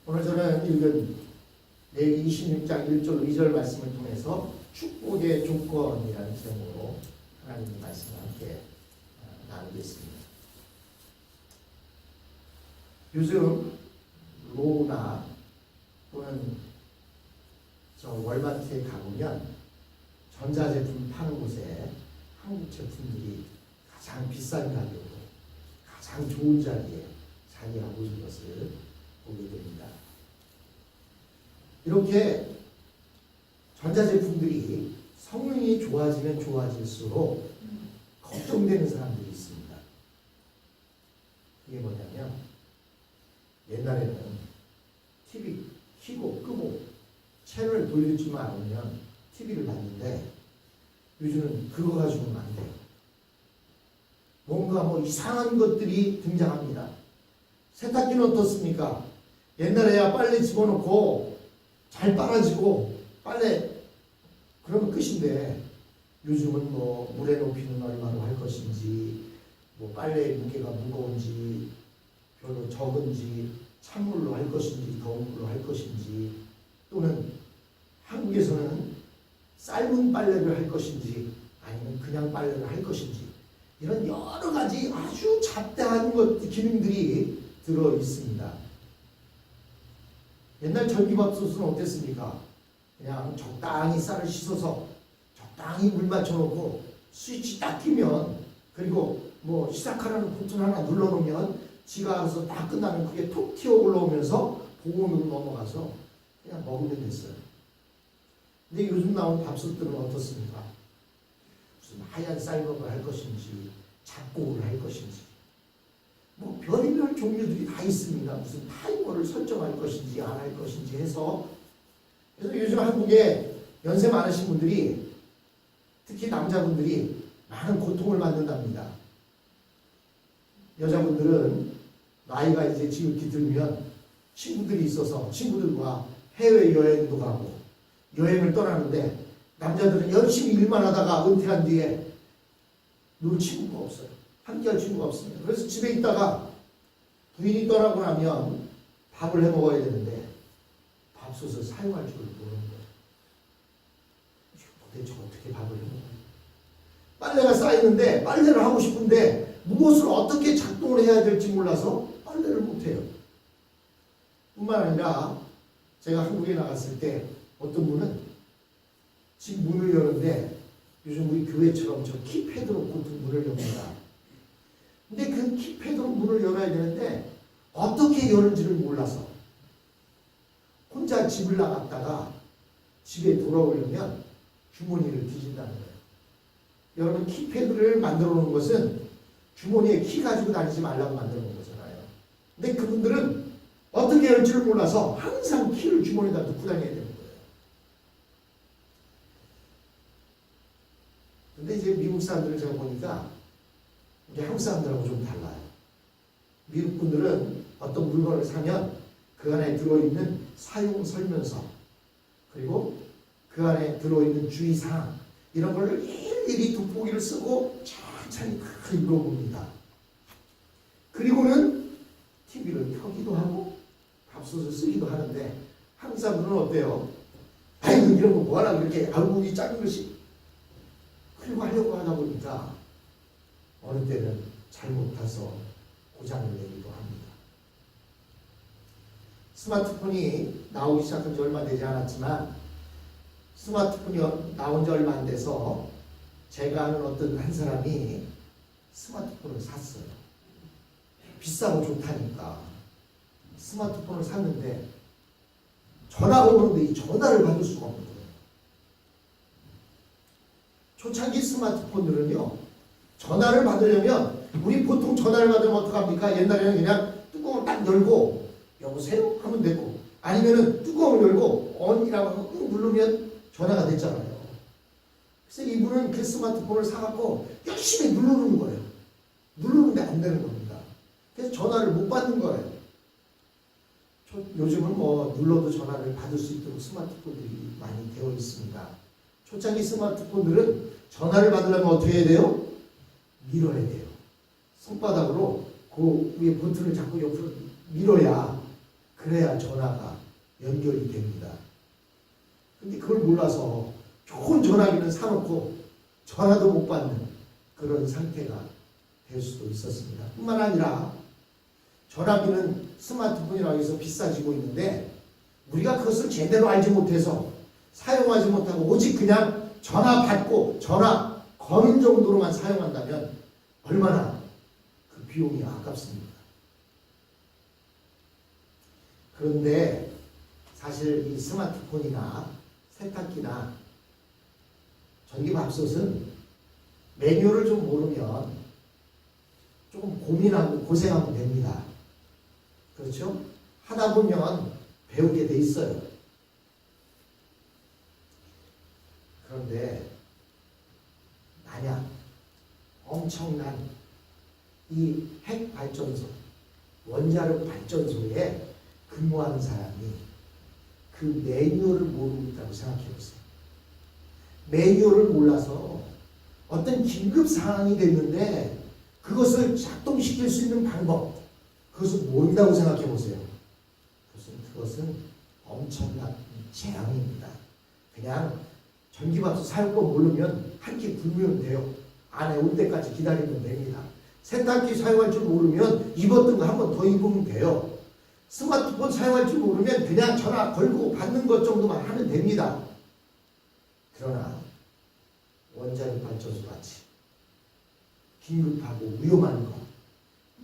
오늘 저는 읽은 레위기 26장 1절 2절 말씀을 통해서 축복의 조건이라는 제목으로 하나님의 말씀을 함께 나누겠습니다. 요즘 로우나 또는 저 월마트에 가보면 전자제품 파는 곳에 한국 제품들이 가장 비싼 가격으로 가장 좋은 자리에 자리하고 있는 것을 보게 됩니다. 이렇게 전자제품들이 성능이 좋아지면 좋아질수록 걱정되는 사람들이 있습니다. 이게 뭐냐면 옛날에는 TV 켜고 끄고 채널을 돌리지만 않으면 TV를 봤는데 요즘은 그거 가지고는 안 돼요. 뭔가 이상한 것들이 등장합니다. 세탁기는 어떻습니까? 옛날에야 빨래 집어넣고 잘 빨아지고 빨래 그러면 끝인데 요즘은 물의 높이는 얼마로 할 것인지 빨래의 무게가 무거운지 별로 적은지 찬물로 할 것인지 더운 물로 할 것인지 또는 한국에서는 삶은 빨래를 할 것인지 아니면 그냥 빨래를 할 것인지 이런 여러 가지 아주 잡다한 기능들이 들어 있습니다. 옛날 전기밥솥은 어땠습니까? 그냥 적당히 쌀을 씻어서 적당히 물 맞춰놓고 스위치 딱 끼면 그리고 시작하라는 버튼 하나 눌러놓으면 지가 알아서 다 끝나면 그게 톡 튀어 올라오면서 보온으로 넘어가서 그냥 먹으면 됐어요. 근데 요즘 나온 밥솥들은 어떻습니까? 무슨 하얀 쌀밥을 할 것인지 잡곡을 할 것인지 별의별 종류들이 다 있습니다. 무슨 타이머를 설정할 것인지 안 할 것인지 해서 그래서 요즘 한국에 연세 많으신 분들이 특히 남자분들이 많은 고통을 받는답니다. 여자분들은 나이가 이제 지극히 들면 친구들이 있어서 친구들과 해외여행도 가고 여행을 떠나는데 남자들은 열심히 일만 하다가 은퇴한 뒤에 놀 친구가 없어요. 함께할 친구가 없습니다. 그래서 집에 있다가 부인이 떠나고 나면 밥을 해 먹어야 되는데 밥솥을 사용할 줄 모르는 거예요. 도대체 어떻게 밥을 해 먹어요? 빨래가 쌓이는데 빨래를 하고 싶은데 무엇을 어떻게 작동을 해야 될지 몰라서 빨래를 못해요. 뿐만 아니라 제가 한국에 나갔을 때 어떤 분은 집 문을 여는데 요즘 우리 교회처럼 저 키패드로 보통 문을 엽니다. 근데 그 키패드로 문을 열어야 되는데 어떻게 여는지를 몰라서 혼자 집을 나갔다가 집에 돌아오려면 주머니를 뒤진다는 거예요. 여러분 키패드를 만들어 놓은 것은 주머니에 키 가지고 다니지 말라고 만들어 놓은 거잖아요. 근데 그분들은 어떻게 열지를 몰라서 항상 키를 주머니에다 넣고 다녀야 되는 거예요. 근데 이제 미국 사람들을 제가 보니까 이게 한국 사람들하고 좀 달라요. 미국 분들은 어떤 물건을 사면 그 안에 들어있는 사용 설명서 그리고 그 안에 들어있는 주의사항 이런 걸 일일이 돋보기를 쓰고 천천히 읽어봅니다. 그리고는 TV를 켜기도 하고 밥솥을 쓰기도 하는데 한국 사람들은 어때요? 아이고 이런 거 뭐하라고 이렇게 알고기 작은 것이 그리고 하려고 하다 보니까 어느 때는 잘못 타서 고장을 내기도 합니다. 스마트폰이 나오기 시작한 지 얼마 되지 않았지만 스마트폰이 나온 지 얼마 안 돼서 제가 아는 어떤 한 사람이 스마트폰을 샀어요. 비싸고 좋다니까 스마트폰을 샀는데 전화가 오는데 이 전화를 받을 수가 없는 거예요. 초창기 스마트폰들은요 전화를 받으려면 우리 보통 전화를 받으면 어떡합니까? 옛날에는 그냥 뚜껑을 딱 열고 여보세요? 하면 되고 아니면은 뚜껑을 열고 on이라고 꾹 누르면 전화가 됐잖아요. 그래서 이분은 그 스마트폰을 사갖고 열심히 누르는 거예요. 누르는데 안 되는 겁니다. 그래서 전화를 못 받는 거예요. 요즘은 눌러도 전화를 받을 수 있도록 스마트폰들이 많이 되어 있습니다. 초창기 스마트폰들은 전화를 받으려면 어떻게 해야 돼요? 밀어야 돼요. 손바닥으로 그 위에 버튼을 잡고 옆으로 밀어야 그래야 전화가 연결이 됩니다. 근데 그걸 몰라서 좋은 전화기는 사놓고 전화도 못 받는 그런 상태가 될 수도 있었습니다. 뿐만 아니라 전화기는 스마트폰이라고 해서 비싸지고 있는데 우리가 그것을 제대로 알지 못해서 사용하지 못하고 오직 그냥 전화 받고 전화 거는 정도로만 사용한다면 얼마나 그 비용이 아깝습니까? 그런데 사실 이 스마트폰이나 세탁기나 전기밥솥은 매뉴얼을 좀 모르면 조금 고민하고 고생하면 됩니다. 그렇죠? 하다 보면 배우게 돼 있어요. 그런데 만약 엄청난 이 핵발전소, 원자력 발전소에 근무하는 사람이 그 매뉴얼을 모르고 있다고 생각해 보세요. 매뉴얼을 몰라서 어떤 긴급 상황이 됐는데 그것을 작동시킬 수 있는 방법, 그것을 모른다고 생각해 보세요. 그것은 엄청난 재앙입니다. 그냥 전기밥솥 사용법 모르면 한 끼 굶으면 돼요. 아내 올 때까지 기다리면 됩니다. 세탁기 사용할 줄 모르면 입었던 거 한 번 더 입으면 돼요. 스마트폰 사용할 줄 모르면 그냥 전화 걸고 받는 것 정도만 하면 됩니다. 그러나 원자력 발전소 같이 긴급하고 위험한 것,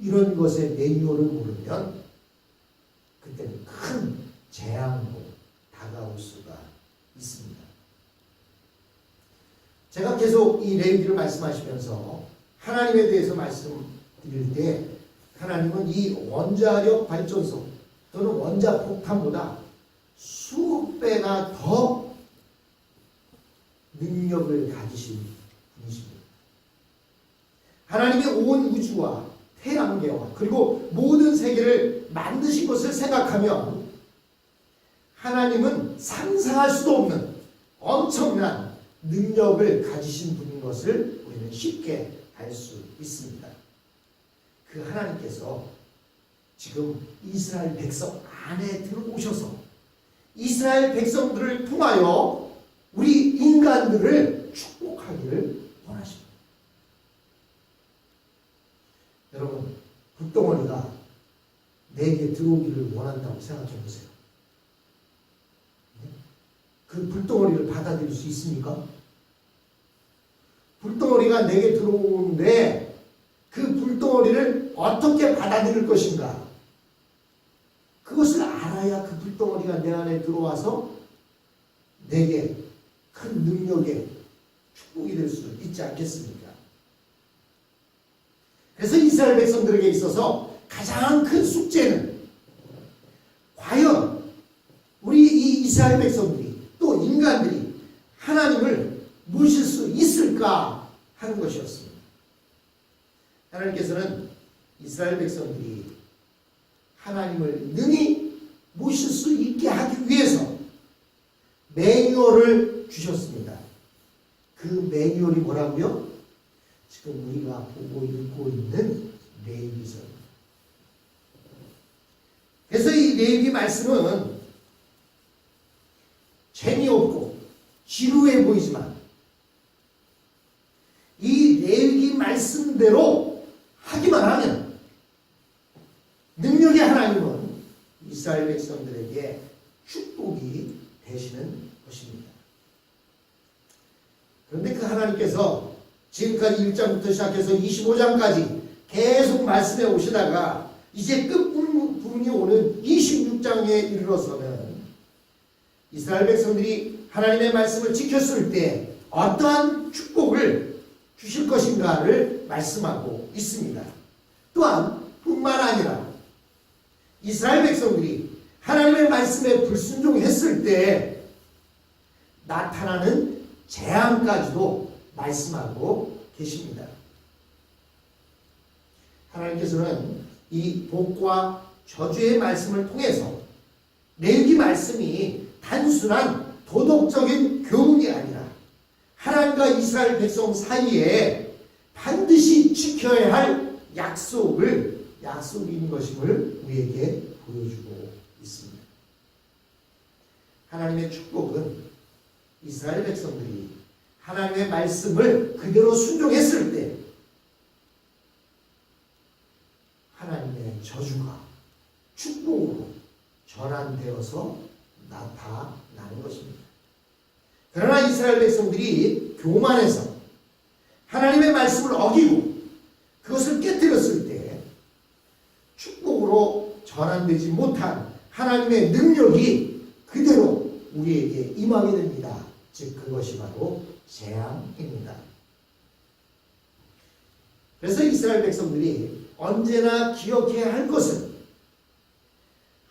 이런 것의 매뉴얼을 모르면 그때는 큰 재앙으로 다가올 수가 있습니다. 제가 계속 이 레위기를 말씀하시면서 하나님에 대해서 말씀드릴 때 하나님은 이 원자력 발전소 또는 원자폭탄보다 수억 배나 더 능력을 가지신 분이십니다. 하나님의 온 우주와 태양계와 그리고 모든 세계를 만드신 것을 생각하면 하나님은 상상할 수도 없는 엄청난 능력을 가지신 분인 것을 우리는 쉽게 알 수 있습니다. 그 하나님께서 지금 이스라엘 백성 안에 들어오셔서 이스라엘 백성들을 통하여 우리 인간들을 축복하기를 원하십니다. 여러분, 불덩어리가 내게 들어오기를 원한다고 생각해 보세요. 그 불덩어리를 받아들일 수 있습니까? 불덩어리가 내게 들어오는데 그 불덩어리를 어떻게 받아들일 것인가? 그것을 알아야 그 불덩어리가 내 안에 들어와서 내게 큰 능력의 축복이 될 수 있지 않겠습니까? 그래서 이스라엘 백성들에게 있어서 가장 큰 숙제는 과연 우리 이 이스라엘 백성들이 또 인간들이 하나님을 모실 수 있을까 하는 것이었습니다. 하나님께서는 이스라엘 백성들이 하나님을 능히 모실 수 있게 하기 위해서 매뉴얼을 주셨습니다. 그 매뉴얼이 뭐라고요? 지금 우리가 보고 읽고 있는 레위기서입니다. 그래서 이 레위기 말씀은 재미없고 지루해 보이지만 이 레위기 말씀대로 하기만 하면 능력의 하나님은 이스라엘 백성들에게 축복이 되시는 것입니다. 그런데 그 하나님께서 지금까지 1장부터 시작해서 25장까지 계속 말씀해 오시다가 이제 끝부분이 오는 26장에 이르러서는 이스라엘 백성들이 하나님의 말씀을 지켰을 때 어떠한 축복을 주실 것인가를 말씀하고 있습니다. 또한 뿐만 아니라 이스라엘 백성들이 하나님의 말씀에 불순종했을 때 나타나는 재앙까지도 말씀하고 계십니다. 하나님께서는 이 복과 저주의 말씀을 통해서 레위기 말씀이 단순한 도덕적인 교훈이 아니라 하나님과 이스라엘 백성 사이에 반드시 지켜야 할 약속인 것임을 우리에게 보여주고 있습니다. 하나님의 축복은 이스라엘 백성들이 하나님의 말씀을 그대로 순종했을 때 하나님의 저주가 축복으로 전환되어서 나타나는 것입니다. 그러나 이스라엘 백성들이 교만해서 하나님의 말씀을 어기고 그것을 깨뜨렸을 때 축복으로 전환되지 못한 하나님의 능력이 그대로 우리에게 임하게 됩니다. 즉 그것이 바로 재앙입니다. 그래서 이스라엘 백성들이 언제나 기억해야 할 것은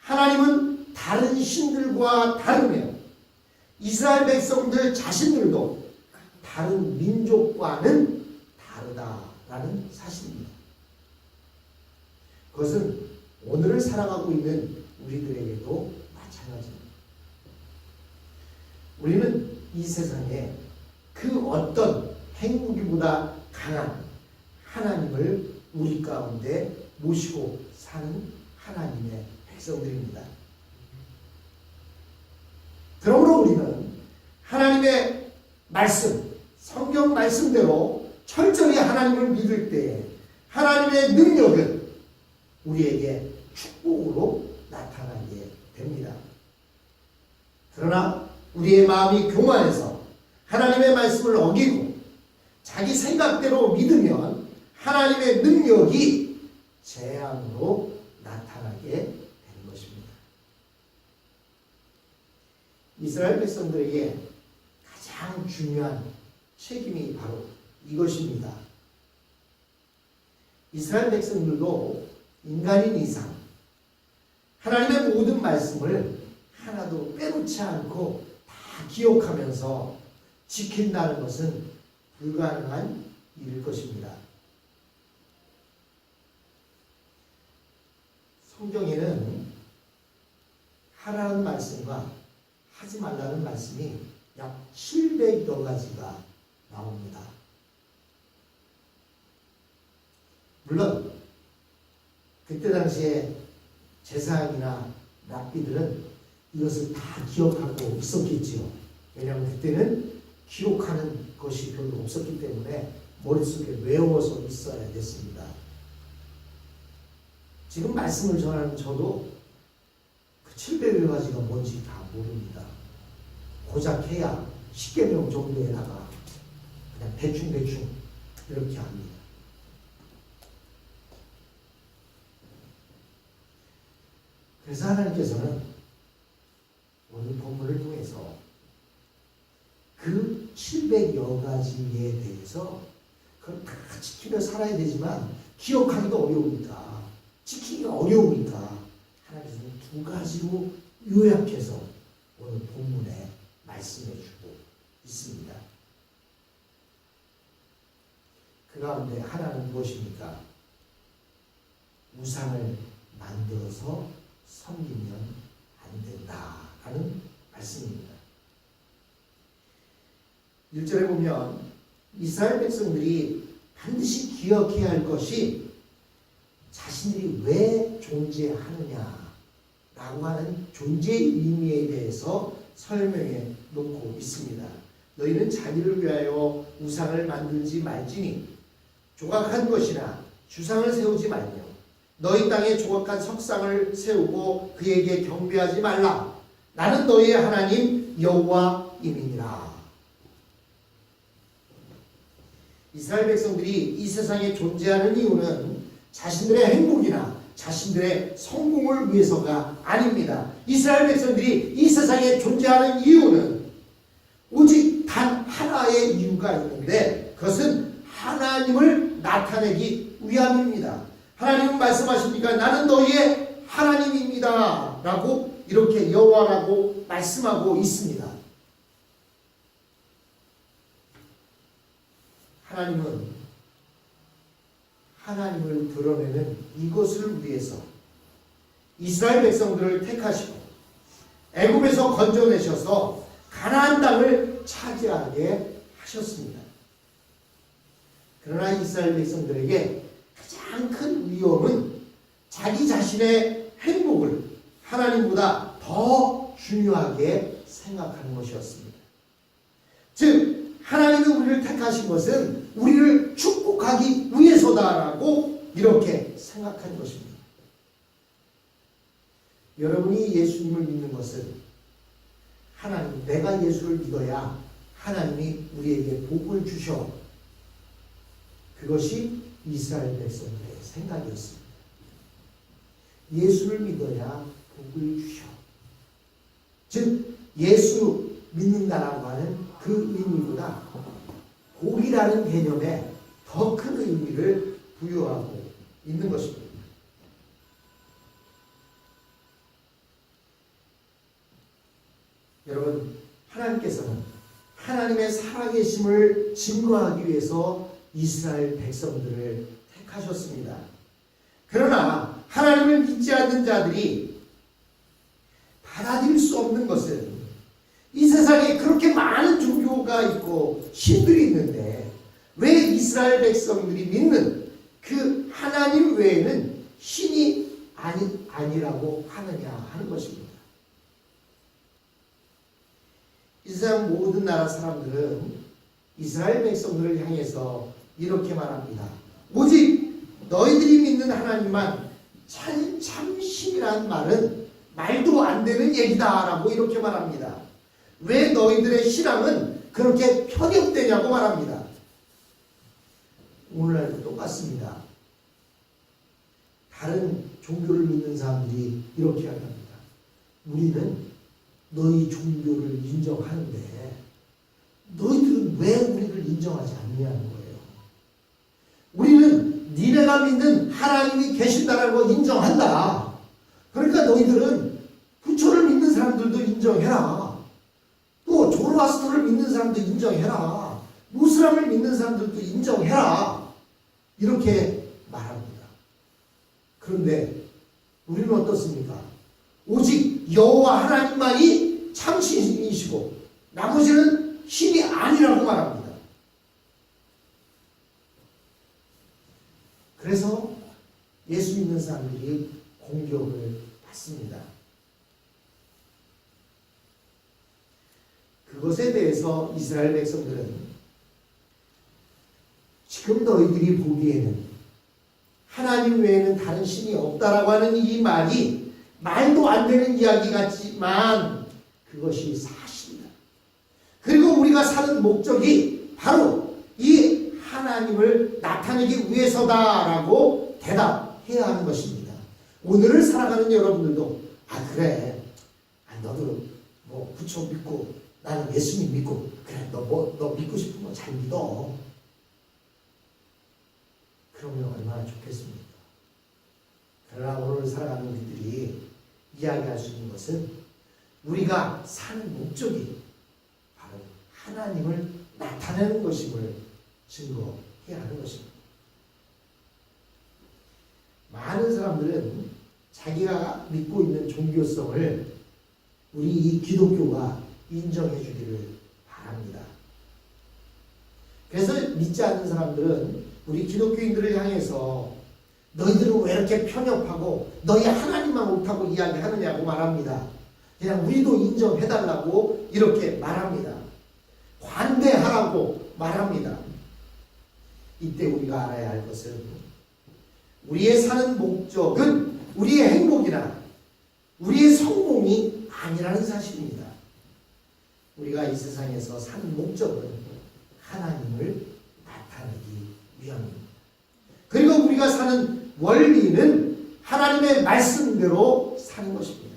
하나님은 다른 신들과 다르며 이스라엘 백성들 자신들도 다른 민족과는 다르다라는 사실입니다. 그것은 오늘을 살아가고 있는 우리들에게도 마찬가지입니다. 우리는 이 세상에 그 어떤 행복이보다 강한 하나님을 우리 가운데 모시고 사는 하나님의 백성들입니다. 그러므로 우리는 하나님의 말씀, 성경 말씀대로 철저히 하나님을 믿을 때 하나님의 능력은 우리에게 축복으로 나타나게 됩니다. 그러나 우리의 마음이 교만해서 하나님의 말씀을 어기고 자기 생각대로 믿으면 하나님의 능력이 재앙으로 나타나게 되는 것입니다. 이스라엘 백성들에게 가장 중요한 책임이 바로 이것입니다. 이스라엘 백성들도 인간인 이상 하나님의 모든 말씀을 하나도 빼놓지 않고 다 기억하면서 지킨다는 것은 불가능한 일일 것입니다. 성경에는 하라는 말씀과 하지 말라는 말씀이 약 700여 가지가 나옵니다. 물론 그때 당시에 제사장이나 랍비들은 이것을 다 기억하고 있었겠지요. 왜냐하면 그때는 기록하는 것이 별로 없었기 때문에 머릿속에 외워서 있어야 됐습니다. 지금 말씀을 전하는 저도 그 700여 가지가 뭔지 다 모릅니다. 고작 해야 10계명 정도에다가 그냥 대충 이렇게 합니다. 그래서 하나님께서는 오늘 본문을 통해서 그 700여 가지에 대해서 그걸 다 지키며 살아야 되지만 기억하기가 어려우니까 지키기가 어려우니까 하나님께서는 2가지로 요약해서 오늘 본문에 말씀해 주고 있습니다. 그 가운데 하나는 무엇입니까? 우상을 만들어서 섬기면 안 된다라는 말씀입니다. 1절에 보면 이스라엘 백성들이 반드시 기억해야 할 것이 자신들이 왜 존재하느냐라고 하는 존재의 의미에 대해서 설명해 놓고 있습니다. 너희는 자기를 위하여 우상을 만들지 말지니 조각한 것이나 주상을 세우지 말며 너희 땅에 조각한 석상을 세우고 그에게 경배하지 말라. 나는 너희의 하나님 여호와임이니라. 이스라엘 백성들이 이 세상에 존재하는 이유는 자신들의 행복이나 자신들의 성공을 위해서가 아닙니다. 이스라엘 백성들이 이 세상에 존재하는 이유는 오직 단 하나의 이유가 있는데 그것은 하나님을 나타내기 위함입니다. 하나님은 말씀하십니까? 나는 너희의 하나님입니다 라고 이렇게 여호와라고 말씀하고 있습니다. 하나님은 하나님을 드러내는 이것을 위해서 이스라엘 백성들을 택하시고 애굽에서 건져내셔서 가나안 땅을 차지하게 하셨습니다. 그러나 이스라엘 백성들에게 가장 큰 위험은 자기 자신의 행복을 하나님 하나님보다 더 중요하게 생각하는 것이었습니다. 즉 하나님이 우리를 택하신 것은 우리를 축복하기 위해서다라고 이렇게 생각하는 것입니다. 여러분이 예수님을 믿는 것은 하나님, 내가 예수를 믿어야 하나님이 우리에게 복을 주셔. 그것이 이스라엘 백성들의 생각이었습니다. 예수를 믿어야 복을 주셔. 즉 예수 믿는다라고 하는 그 의미보다 복이라는 개념에 더 큰 의미를 부여하고 있는 것입니다. 여러분, 하나님께서는 하나님의 살아계심을 증거하기 위해서 이스라엘 백성들을 택하셨습니다. 그러나 하나님을 믿지 않는 자들이 받아들일 수 없는 것은 이 세상에 그렇게 많은 종교가 있고 신들이 있는데 왜 이스라엘 백성들이 믿는 그 하나님 외에는 신이 아니라고 하느냐 하는 것입니다. 이 세상 모든 나라 사람들은 이스라엘 백성들을 향해서 이렇게 말합니다. 오직 너희들이 믿는 하나님만 참신이라는 말은 말도 안 되는 얘기다라고 이렇게 말합니다. 왜 너희들의 신앙은 그렇게 편협되냐고 말합니다. 오늘날도 똑같습니다. 다른 종교를 믿는 사람들이 이렇게 이야기합니다. 우리는 너희 종교를 인정하는데 너희들은 왜 우리를 인정하지 않느냐는 거예요. 우리는 니네가 믿는 하나님이 계신다는 거 인정한다. 그러니까 너희들은 부처를 믿는 사람들도 인정해라. 또 조로아스터를 믿는 사람도 인정해라. 무슬람을 믿는 사람들도 인정해라. 이렇게 말합니다. 그런데 우리는 어떻습니까? 오직 여호와 하나님만이 참신이시고 나머지는 신이 아니라고 말합니다. 그래서 예수 믿는 사람들이 공격을 받습니다. 그것에 대해서 이스라엘 백성들은 지금 너희들이 보기에는 하나님 외에는 다른 신이 없다라고 하는 이 말이 말도 안 되는 이야기 같지만 그것이 사실이다. 그리고 우리가 사는 목적이 바로 이 하나님을 나타내기 위해서다라고 대답해야 하는 것입니다. 오늘을 살아가는 여러분들도 그래, 너도 뭐 부처 믿고 나는 예수님 믿고 그래, 너 믿고 싶은 거 잘 믿어. 그러면 얼마나 좋겠습니까? 그러나 오늘 살아가는 우리들이 이야기할 수 있는 것은 우리가 사는 목적이 바로 하나님을 나타내는 것임을 증거해야 하는 것입니다. 많은 사람들은 자기가 믿고 있는 종교성을 우리 이 기독교가 인정해 주기를 바랍니다. 그래서 믿지 않는 사람들은 우리 기독교인들을 향해서 너희들은 왜 이렇게 편협하고 너희 하나님만 옳다고 이야기하느냐고 말합니다. 그냥 우리도 인정해달라고 이렇게 말합니다. 관대하라고 말합니다. 이때 우리가 알아야 할 것은 우리의 사는 목적은 우리의 행복이나 우리의 성공이 아니라는 사실입니다. 우리가 이 세상에서 사는 목적은 하나님을 나타내기 위함입니다. 그리고 우리가 사는 원리는 하나님의 말씀대로 사는 것입니다.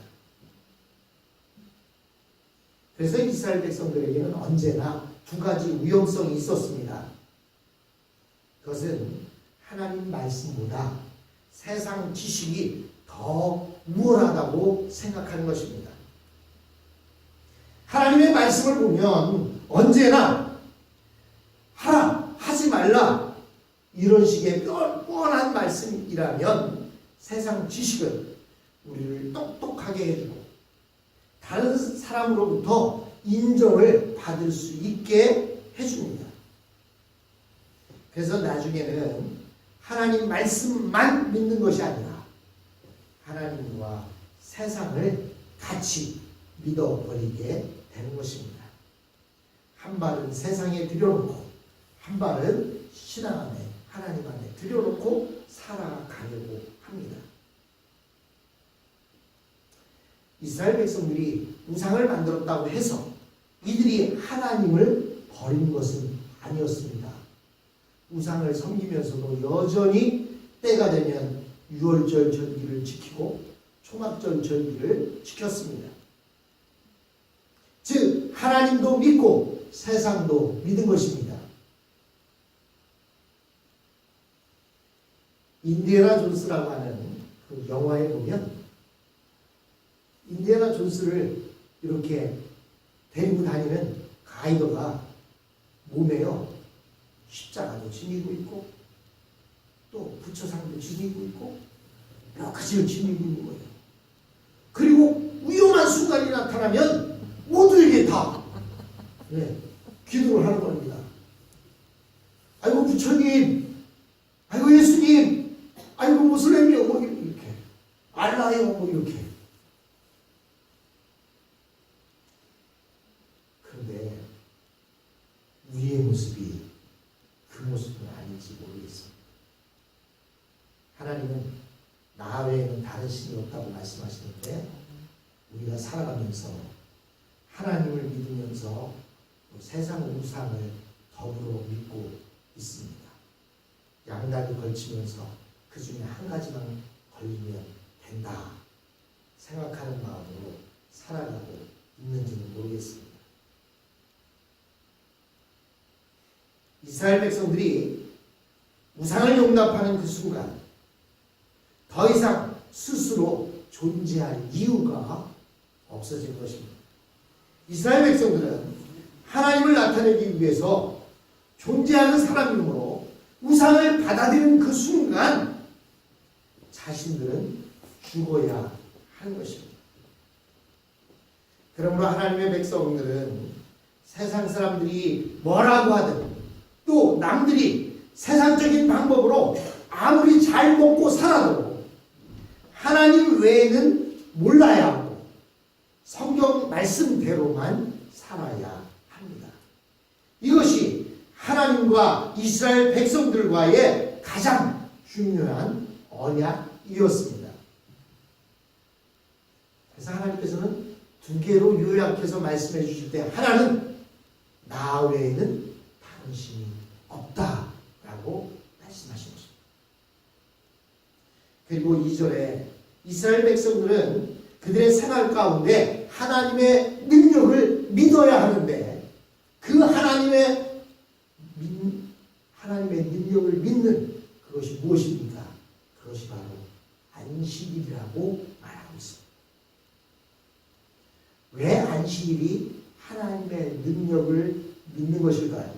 그래서 이스라엘 백성들에게는 언제나 두 가지 위험성이 있었습니다. 그것은 하나님 말씀보다 세상 지식이 더 우월하다고 생각하는 것입니다. 하나님의 말씀을 보면 언제나 하라, 하지 말라 이런 식의 뻔한 말씀이라면 세상 지식은 우리를 똑똑하게 해주고 다른 사람으로부터 인정을 받을 수 있게 해줍니다. 그래서 나중에는 하나님 말씀만 믿는 것이 아니라 하나님과 세상을 같이 믿어버리게 되는 것입니다. 한 발은 세상에 들여놓고 한 발은 신앙 안에 하나님 안에 들여놓고 살아가려고 합니다. 이스라엘 백성들이 우상을 만들었다고 해서 이들이 하나님을 버린 것은 아니었습니다. 우상을 섬기면서도 여전히 때가 되면 유월절 절기를 지키고 초막절 절기를 지켰습니다. 즉 하나님도 믿고 세상도 믿은 것입니다. 인디애나 존스라고 하는 그 영화에 보면 인디애나 존스를 이렇게 데리고 다니는 가이더가 몸에요 십자가도 지니고 있고 또 부처상도 지니고 있고 여러 가지를 지니고 있는 거예요. 그리고 위험한 순간이 나타나면 모두에게 다 기도를 하는 겁니다. 아이고 부처님, 아이고 예수님, 아이고 모슬렘이요 뭐 이렇게 알라요 뭐 이렇게. 그런데 우리의 모습이 그 모습은 아닌지 모르겠습니다. 하나님은 나 외에는 다른 신이 없다고 말씀하시는데 우리가 살아가면서 하나님을 믿으면서 세상 우상을 더불어 믿고 있습니다. 양다리 걸치면서 그 중에 한 가지만 걸리면 된다 생각하는 마음으로 살아가고 있는지는 모르겠습니다. 이스라엘 백성들이 우상을 용납하는 그 순간 더 이상 스스로 존재할 이유가 없어진 것입니다. 이스라엘 백성들은 하나님을 나타내기 위해서 존재하는 사람이므로 우상을 받아들이는 그 순간 자신들은 죽어야 하는 것입니다. 그러므로 하나님의 백성들은 세상 사람들이 뭐라고 하든 또 남들이 세상적인 방법으로 아무리 잘 먹고 살아도 하나님 외에는 몰라야 하고 성경 말씀대로만 살아야 합니다. 이것이 하나님과 이스라엘 백성들과의 가장 중요한 언약이었습니다. 그래서 하나님께서는 두 개로 요약해서 말씀해 주실 때 하나는 나 외에는 다른 신이 없다라고 말씀하신 것입니다. 그리고 2절에 이스라엘 백성들은 그들의 생활 가운데 하나님의 능력을 믿어야 하는데 그 하나님의 능력을 믿는 그것이 무엇입니까? 그것이 바로 안식일이라고 말하고 있습니다. 왜 안식일이 하나님의 능력을 믿는 것일까요?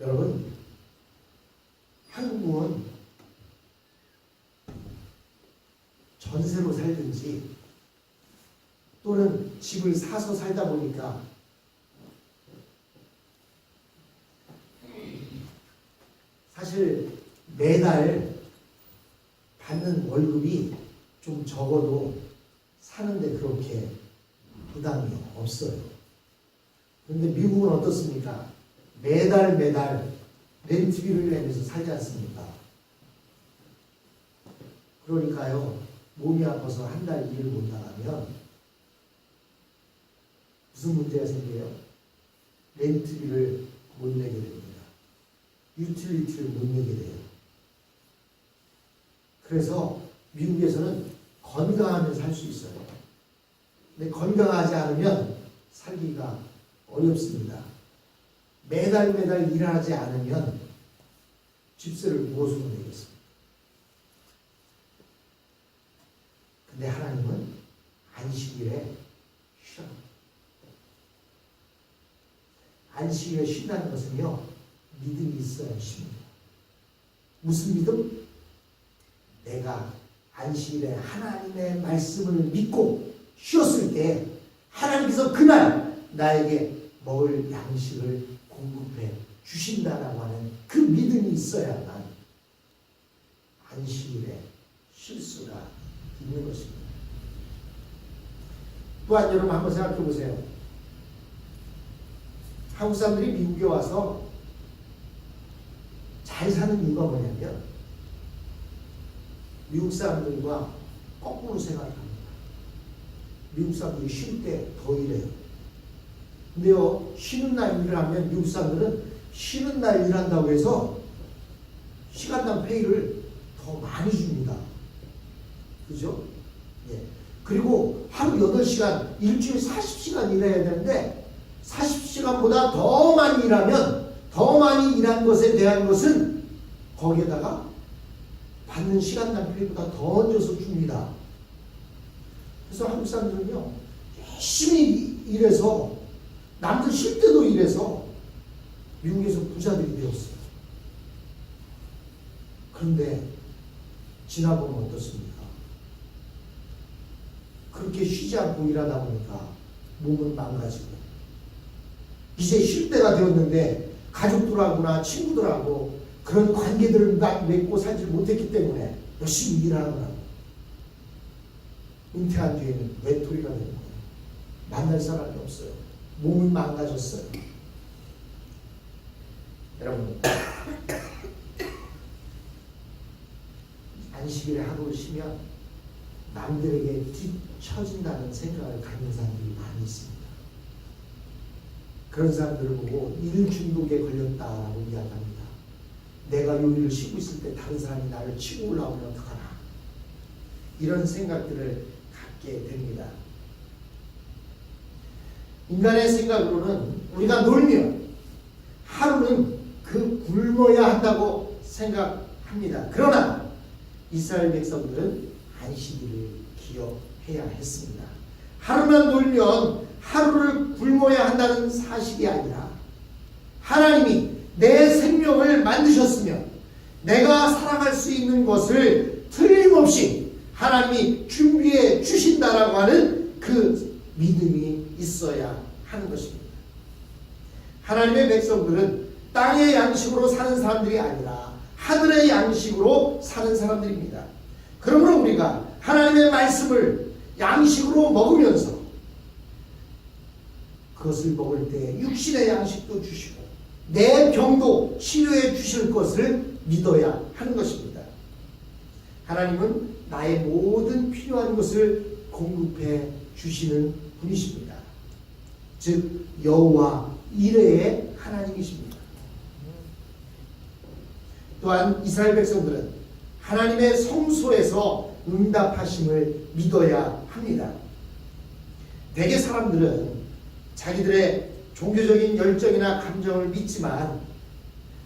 여러분, 한국은 전세로 살든지 또는 집을 사서 살다 보니까 사실 매달 받는 월급이 좀 적어도 사는데 그렇게 부담이 없어요. 그런데 미국은 어떻습니까? 매달 렌트비를 내면서 살지 않습니까? 그러니까요, 몸이 아파서 한 달 일을 못 나가면 무슨 문제가 생겨요? 렌트비를 못 내게 됩니다. 유틸리티를 못 내게 돼요. 그래서 미국에서는 건강하면 살 수 있어요. 근데 건강하지 않으면 살기가 어렵습니다. 매달 일하지 않으면 집세를 무엇으로 내겠습니까? 근데 하나님은 안식일에 쉬어. 안식일에 쉰다는 것은요, 믿음이 있어야 쉽니다. 무슨 믿음? 내가 안식일에 하나님의 말씀을 믿고 쉬었을 때 하나님께서 그날 나에게 먹을 양식을 공급해 주신다라고 하는 그 믿음이 있어야만 안식일에 쉴 수가 있는 것입니다. 또한 여러분 한번 생각해 보세요. 한국 사람들이 미국에 와서 잘 사는 이유가 뭐냐면 미국 사람들과 거꾸로 생각합니다. 미국 사람들이 쉴 때 더 일해요. 근데요, 쉬는 날 일을 하면 미국 사람들은 쉬는 날 일한다고 해서 시간당 페이를 더 많이 줍니다. 그죠? 예. 그리고 하루 8시간, 일주일에 40시간 일해야 되는데 40시간보다 더 많이 일하면 더 많이 일한 것에 대한 것은 거기에다가 받는 시간당 페이보다 더 얹어서 줍니다. 그래서 한국 사람들은요, 열심히 일해서 남들 쉴 때도 일해서 미국에서 부자들이 되었어요. 그런데 지나보면 어떻습니까? 그렇게 쉬지 않고 일하다 보니까 몸은 망가지고 이제 쉴 때가 되었는데 가족들하고나 친구들하고 그런 관계들을 맺고 살지 못했기 때문에 열심히 일하느라고 은퇴한 뒤에는 외톨이가 되는 거예요. 만날 사람이 없어요. 몸이 망가졌어요. 여러분, 안식일에 하루를 쉬면 남들에게 뒤처진다는 생각을 갖는 사람들이 많이 있습니다. 그런 사람들을 보고 일 중독에 걸렸다라고 이야기합니다. 내가 요일을 쉬고 있을 때 다른 사람이 나를 치고 올라오면 어떡하나, 이런 생각들을 갖게 됩니다. 인간의 생각으로는 우리가 놀면 하루는 그 굶어야 한다고 생각합니다. 그러나 이스라엘 백성들은 안식일을 기억해야 했습니다. 하루만 놀면 하루를 굶어야 한다는 사실이 아니라 하나님이 내 생명을 만드셨으며 내가 살아갈 수 있는 것을 틀림없이 하나님이 준비해 주신다라고 하는 그 믿음이 있어야 하는 것입니다. 하나님의 백성들은 땅의 양식으로 사는 사람들이 아니라 하늘의 양식으로 사는 사람들입니다. 그러므로 우리가 하나님의 말씀을 양식으로 먹으면서 그것을 먹을 때 육신의 양식도 주시고 내 병도 치료해 주실 것을 믿어야 하는 것입니다. 하나님은 나의 모든 필요한 것을 공급해 주시는 분이십니다. 즉 여호와 이레의 하나님이십니다. 또한 이스라엘 백성들은 하나님의 성소에서 응답하심을 믿어야 합니다. 대개 사람들은 자기들의 종교적인 열정이나 감정을 믿지만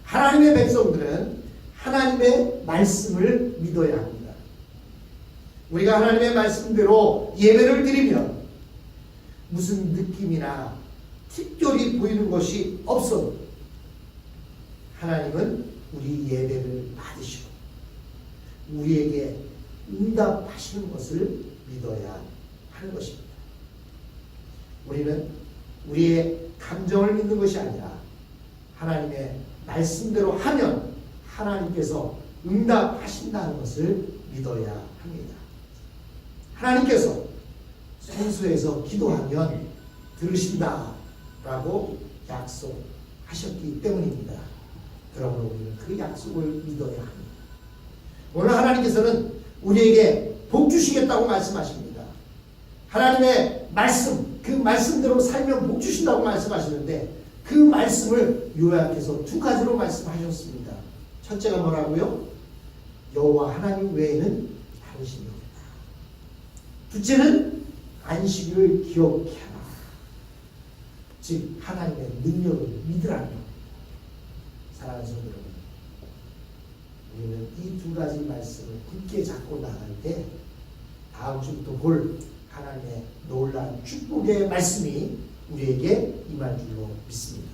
하나님의 백성들은 하나님의 말씀을 믿어야 합니다. 우리가 하나님의 말씀대로 예배를 드리면 무슨 느낌이나 특별히 보이는 것이 없어도 하나님은 우리 예배를 받으시고 우리에게 응답하시는 것을 믿어야 하는 것입니다. 우리는 우리의 감정을 믿는 것이 아니라 하나님의 말씀대로 하면 하나님께서 응답하신다는 것을 믿어야 합니다. 하나님께서 성소에서 기도하면 들으신다라고 약속하셨기 때문입니다. 그러므로 우리는 그 약속을 믿어야 합니다. 오늘 하나님께서는 우리에게 복 주시겠다고 말씀하십니다. 하나님의 말씀, 그 말씀대로 살면 복 주신다고 말씀하시는데 그 말씀을 요약해서 두 가지로 말씀하셨습니다. 첫째가 뭐라고요? 여호와 하나님 외에는 다른 신이 없다. 둘째는 안식일을 기억해라. 즉 하나님의 능력을 믿으라는 것. 사랑하는 성도 여러분, 우리는 이 두 가지 말씀을 굳게 잡고 나갈 때 다음 주부터 볼 하나님의 놀라운 축복의 말씀이 우리에게 임할 줄로 믿습니다.